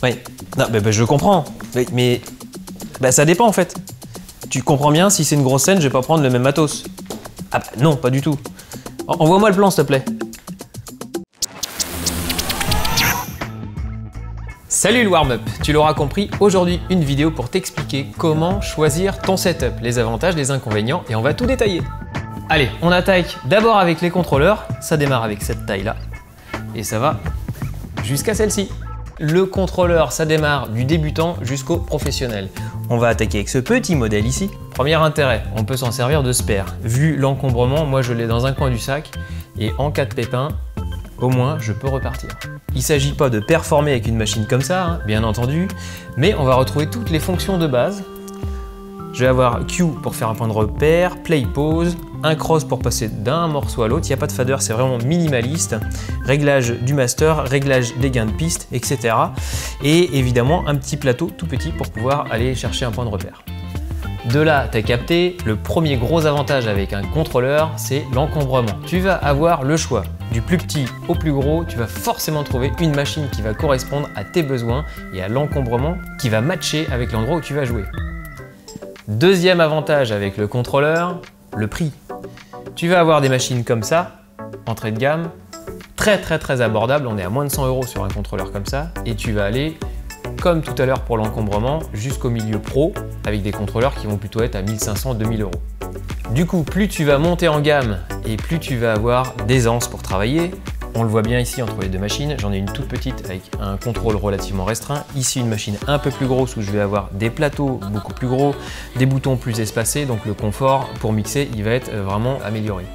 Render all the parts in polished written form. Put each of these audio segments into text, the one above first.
Oui, non, je comprends, mais ça dépend en fait. Tu comprends bien, si c'est une grosse scène, je vais pas prendre le même matos. Ah non, pas du tout. Envoie-moi le plan, s'il te plaît. Salut le warm-up, tu l'auras compris, aujourd'hui une vidéo pour t'expliquer comment choisir ton setup, les avantages, les inconvénients, et on va tout détailler. Allez, on attaque d'abord avec les contrôleurs, ça démarre avec cette taille-là, et ça va jusqu'à celle-ci. Le contrôleur, ça démarre du débutant jusqu'au professionnel. On va attaquer avec ce petit modèle ici. Premier intérêt, on peut s'en servir de spare. Vu l'encombrement, moi je l'ai dans un coin du sac, et en cas de pépin, au moins je peux repartir. Il ne s'agit pas de performer avec une machine comme ça, hein, bien entendu, mais on va retrouver toutes les fonctions de base. Je vais avoir Q pour faire un point de repère, Play Pause, un cross pour passer d'un morceau à l'autre, il n'y a pas de fader, c'est vraiment minimaliste, réglage du master, réglage des gains de piste, etc. Et évidemment un petit plateau tout petit pour pouvoir aller chercher un point de repère. De là, tu as capté, le premier gros avantage avec un contrôleur, c'est l'encombrement. Tu vas avoir le choix. Du plus petit au plus gros, tu vas forcément trouver une machine qui va correspondre à tes besoins et à l'encombrement qui va matcher avec l'endroit où tu vas jouer. Deuxième avantage avec le contrôleur, le prix. Tu vas avoir des machines comme ça, entrée de gamme, très abordable, on est à moins de 100 € sur un contrôleur comme ça, et tu vas aller, comme tout à l'heure pour l'encombrement, jusqu'au milieu pro, avec des contrôleurs qui vont plutôt être à 1500-2000 €. Du coup, plus tu vas monter en gamme et plus tu vas avoir d'aisance pour travailler. On le voit bien ici entre les deux machines, j'en ai une toute petite avec un contrôle relativement restreint. Ici, une machine un peu plus grosse où je vais avoir des plateaux beaucoup plus gros, des boutons plus espacés, donc le confort pour mixer, il va être vraiment amélioré.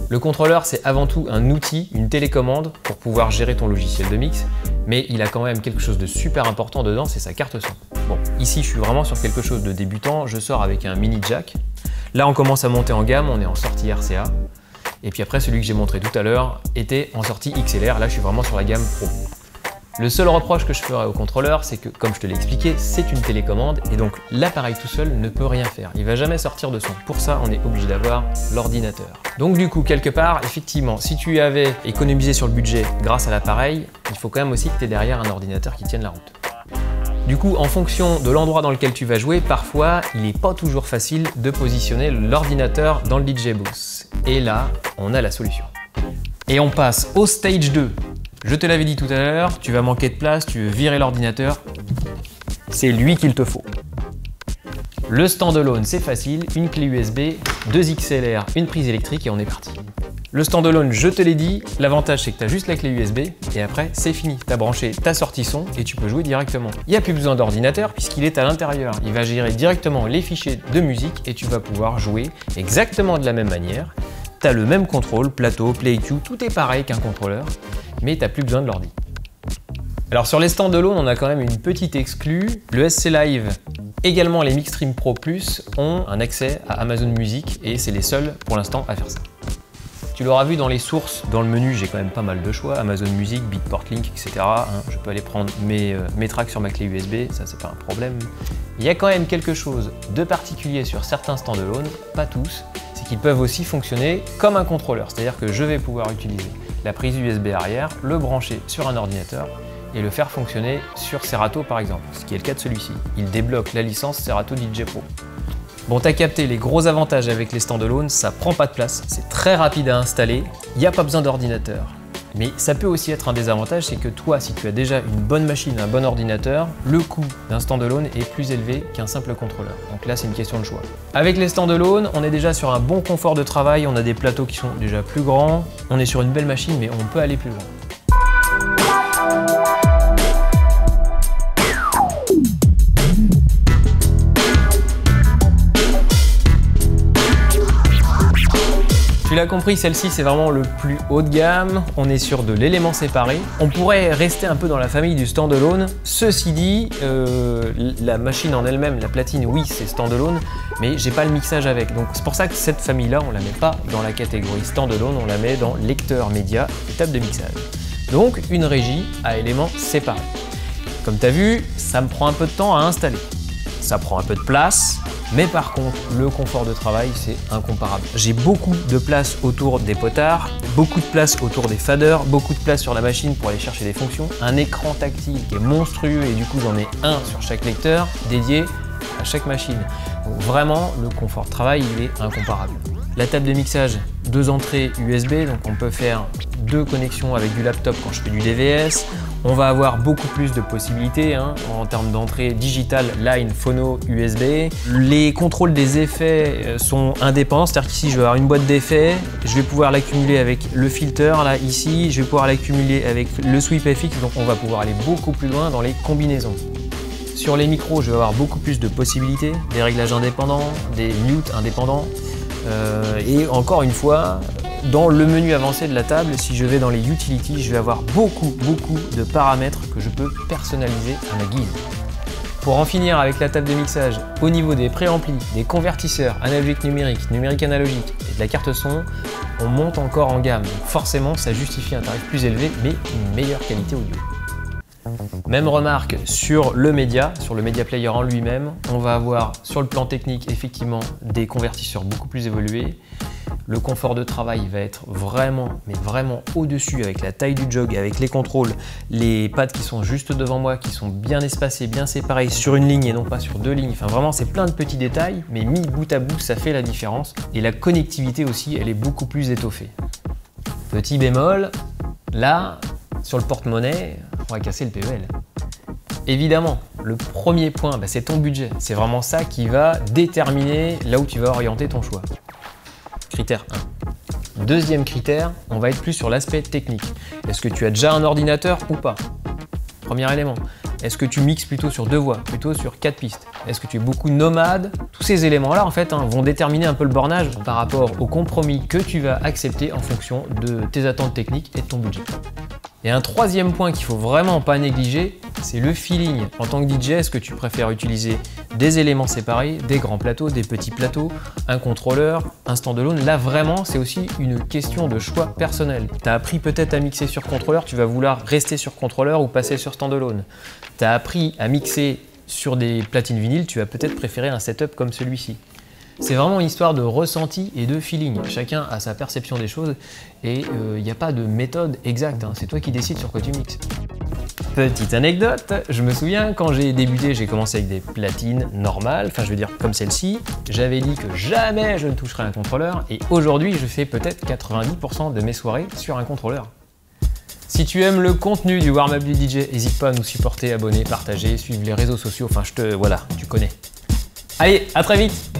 Le contrôleur, c'est avant tout un outil, une télécommande pour pouvoir gérer ton logiciel de mix, mais il a quand même quelque chose de super important dedans, c'est sa carte son. Bon, ici, je suis vraiment sur quelque chose de débutant, je sors avec un mini jack. Là, on commence à monter en gamme, on est en sortie RCA. Et puis après, celui que j'ai montré tout à l'heure était en sortie XLR. Là, je suis vraiment sur la gamme Pro. Le seul reproche que je ferai au contrôleur, c'est que, comme je te l'ai expliqué, c'est une télécommande et donc l'appareil tout seul ne peut rien faire. Il ne va jamais sortir de son. Pour ça, on est obligé d'avoir l'ordinateur. Donc du coup, quelque part, effectivement, si tu avais économisé sur le budget grâce à l'appareil, il faut quand même aussi que tu aies derrière un ordinateur qui tienne la route. Du coup, en fonction de l'endroit dans lequel tu vas jouer, parfois, il n'est pas toujours facile de positionner l'ordinateur dans le DJ booth. Et là, on a la solution. Et on passe au stage 2. Je te l'avais dit tout à l'heure, tu vas manquer de place, tu veux virer l'ordinateur. C'est lui qu'il te faut. Le standalone, c'est facile, une clé USB, 2 XLR, une prise électrique et on est parti. Le standalone, je te l'ai dit, l'avantage c'est que tu as juste la clé USB et après c'est fini. Tu as branché ta sortie son et tu peux jouer directement. Il n'y a plus besoin d'ordinateur puisqu'il est à l'intérieur. Il va gérer directement les fichiers de musique et tu vas pouvoir jouer exactement de la même manière. Tu as le même contrôle, plateau, play queue, tout est pareil qu'un contrôleur, mais tu n'as plus besoin de l'ordi. Alors sur les standalone, on a quand même une petite exclue. Le SC Live, également les Mixstream Pro Plus ont un accès à Amazon Music et c'est les seuls pour l'instant à faire ça. Tu l'auras vu dans les sources, dans le menu, j'ai quand même pas mal de choix, Amazon Music, Beatport Link, etc. Je peux aller prendre mes tracks sur ma clé USB, ça c'est pas un problème. Il y a quand même quelque chose de particulier sur certains standalone, pas tous, c'est qu'ils peuvent aussi fonctionner comme un contrôleur, c'est-à-dire que je vais pouvoir utiliser la prise USB arrière, le brancher sur un ordinateur et le faire fonctionner sur Serato par exemple, ce qui est le cas de celui-ci. Il débloque la licence Serato DJ Pro. Bon, t'as capté les gros avantages avec les standalone, ça prend pas de place, c'est très rapide à installer, il n'y a pas besoin d'ordinateur. Mais ça peut aussi être un désavantage, c'est que toi, si tu as déjà une bonne machine, un bon ordinateur, le coût d'un standalone est plus élevé qu'un simple contrôleur. Donc là, c'est une question de choix. Avec les standalone, on est déjà sur un bon confort de travail, on a des plateaux qui sont déjà plus grands, on est sur une belle machine, mais on peut aller plus loin. Tu l'as compris, celle-ci c'est vraiment le plus haut de gamme, on est sur de l'élément séparé. On pourrait rester un peu dans la famille du standalone. Ceci dit, la machine en elle-même, la platine, oui c'est standalone, mais j'ai pas le mixage avec. Donc c'est pour ça que cette famille-là, on la met pas dans la catégorie standalone, on la met dans lecteur média et table de mixage. Donc une régie à éléments séparés. Comme tu as vu, ça me prend un peu de temps à installer. ça prend un peu de place, mais par contre, le confort de travail, c'est incomparable. J'ai beaucoup de place autour des potards, beaucoup de place autour des faders, beaucoup de place sur la machine pour aller chercher des fonctions, un écran tactile qui est monstrueux et du coup, j'en ai un sur chaque lecteur dédié à chaque machine. Donc vraiment, le confort de travail, il est incomparable. La table de mixage, 2 entrées USB, donc on peut faire 2 connexions avec du laptop quand je fais du DVS. On va avoir beaucoup plus de possibilités en termes d'entrée digital, line, phono, USB. Les contrôles des effets sont indépendants, c'est-à-dire qu'ici je vais avoir une boîte d'effets, je vais pouvoir l'accumuler avec le filter, là ici, je vais pouvoir l'accumuler avec le sweep FX, donc on va pouvoir aller beaucoup plus loin dans les combinaisons. Sur les micros, je vais avoir beaucoup plus de possibilités, des réglages indépendants, des mutes indépendants. Et encore une fois, dans le menu avancé de la table, si je vais dans les utilities, je vais avoir beaucoup de paramètres que je peux personnaliser à ma guise. Pour en finir avec la table de mixage, au niveau des préamplis, des convertisseurs analogique numérique, numérique analogique et de la carte son, on monte encore en gamme. Donc forcément, ça justifie un tarif plus élevé, mais une meilleure qualité audio. Même remarque sur le média player en lui-même, on va avoir sur le plan technique effectivement des convertisseurs beaucoup plus évolués. Le confort de travail va être vraiment au-dessus avec la taille du jog, avec les contrôles, les pads qui sont juste devant moi, qui sont bien espacés, bien séparés sur une ligne et non pas sur 2 lignes. Enfin vraiment, c'est plein de petits détails, mais mis bout à bout, ça fait la différence. Et la connectivité aussi, elle est beaucoup plus étoffée. Petit bémol, là, sur le porte-monnaie, on va casser le PEL. Évidemment, le premier point, c'est ton budget. C'est vraiment ça qui va déterminer là où tu vas orienter ton choix. Critère 1. Deuxième critère, on va être plus sur l'aspect technique. Est-ce que tu as déjà un ordinateur ou pas? Premier élément. Est-ce que tu mixes plutôt sur 2 voix, plutôt sur 4 pistes? Est-ce que tu es beaucoup nomade? Tous ces éléments-là, en fait, vont déterminer un peu le bornage par rapport au compromis que tu vas accepter en fonction de tes attentes techniques et de ton budget. Et un troisième point qu'il faut vraiment pas négliger, c'est le feeling. En tant que DJ, est-ce que tu préfères utiliser des éléments séparés, des grands plateaux, des petits plateaux, un contrôleur, un standalone? Là vraiment, c'est aussi une question de choix personnel. Tu as appris peut-être à mixer sur contrôleur, tu vas vouloir rester sur contrôleur ou passer sur standalone. Tu as appris à mixer sur des platines vinyles, tu vas peut-être préférer un setup comme celui-ci. C'est vraiment une histoire de ressenti et de feeling. Chacun a sa perception des choses et il n'y a pas de méthode exacte. C'est toi qui décides sur quoi tu mixes. Petite anecdote, je me souviens quand j'ai débuté, j'ai commencé avec des platines normales, enfin je veux dire comme celle-ci. J'avais dit que jamais je ne toucherais un contrôleur et aujourd'hui je fais peut-être 90% de mes soirées sur un contrôleur. Si tu aimes le contenu du warm-up du DJ, n'hésite pas à nous supporter, abonner, partager, suivre les réseaux sociaux, enfin voilà, tu connais. Allez, à très vite!